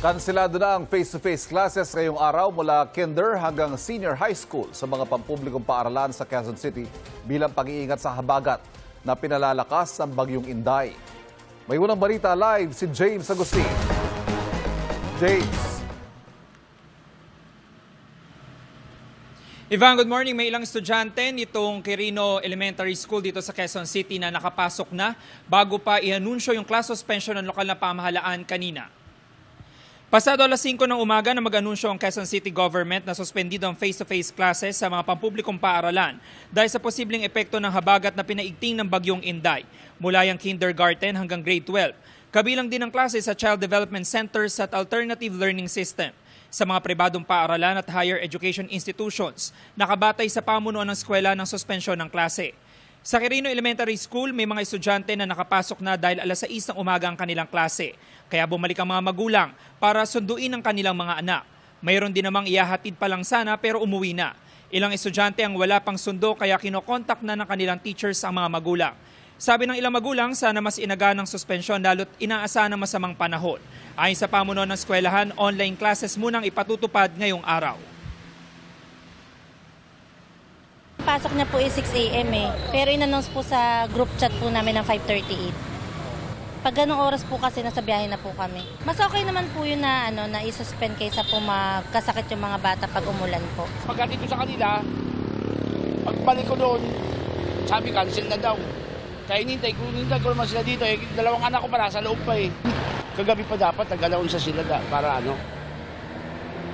Kanselado na ang face-to-face classes ngayong araw mula kinder hanggang senior high school sa mga pampublikong paaralan sa Quezon City bilang pag-iingat sa habagat na pinalalakas ng bagyong Inday. May unang balita live si James Agustin. James. Ivan, good morning. May ilang estudyante nitong Quirino Elementary School dito sa Quezon City na nakapasok na bago pa i-anunsyo yung class suspension ng lokal na pamahalaan kanina. Pasado alas 5 ng umaga na mag-anunsyo ang Quezon City Government na suspendido ang face-to-face classes sa mga pampublikong paaralan dahil sa posibleng epekto ng habagat na pinaigting ng bagyong Inday mula yung kindergarten hanggang grade 12. Kabilang din ang klase sa Child Development Centers at Alternative Learning System. Sa mga pribadong paaralan at higher education institutions, nakabatay sa pamunuan ng eskwela ng suspensyon ng klase. Sa Quirino Elementary School, may mga estudyante na nakapasok na dahil alas 6 ng umaga ang kanilang klase. Kaya bumalik ang mga magulang para sunduin ang kanilang mga anak. Mayroon din namang ihahatid pa lang sana pero umuwi na. Ilang estudyante ang wala pang sundo kaya kinokontak na ng kanilang teachers ang mga magulang. Sabi ng ilang magulang, sana mas inaga ng suspensyon lalo't inaasahan ng masamang panahon. Ayon sa pamunuan ng eskwelahan, online classes munang ipatutupad ngayong araw. Pasok niya po is 6 a.m. Pero in-announce po sa group chat po namin ng 5:38. Pag ganong oras po kasi nasa biyahe na po kami. Mas okay naman po yun na, na i-suspend kaysa po magkasakit yung mga bata pag umulan po. Pagdating ko sa kanila, pagbalik ko doon, sabi cancel na daw. Kaya hinintay ko naman sila dito. Dalawang anak ko pa nasa loob pa eh. Kagabi pa dapat nag-alaon sa sila para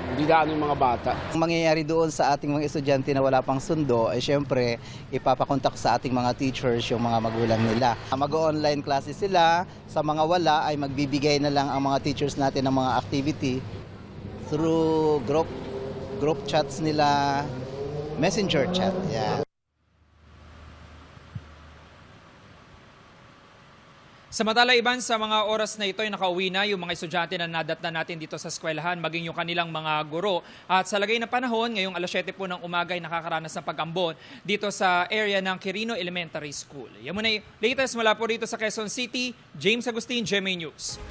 hindi daan yung mga bata. Ang mangyayari doon sa ating mga estudyante na wala pang sundo ay syempre ipapakontak sa ating mga teachers yung mga magulang nila. Mag-online classes sila, sa mga wala ay magbibigay na lang ang mga teachers natin ng mga activity through group chats nila, messenger chat. Yeah. Samantala, Iban, sa mga oras na ito ay nakauwi na yung mga estudyante na nadatnan natin dito sa eskwelahan, maging yung kanilang mga guro. At sa lagay na panahon, ngayong alas 7 po ng umaga ay nakakaranas ng pag-ambon dito sa area ng Quirino Elementary School. Yan muna yung latest mula po dito sa Quezon City. James Agustin, GMA News.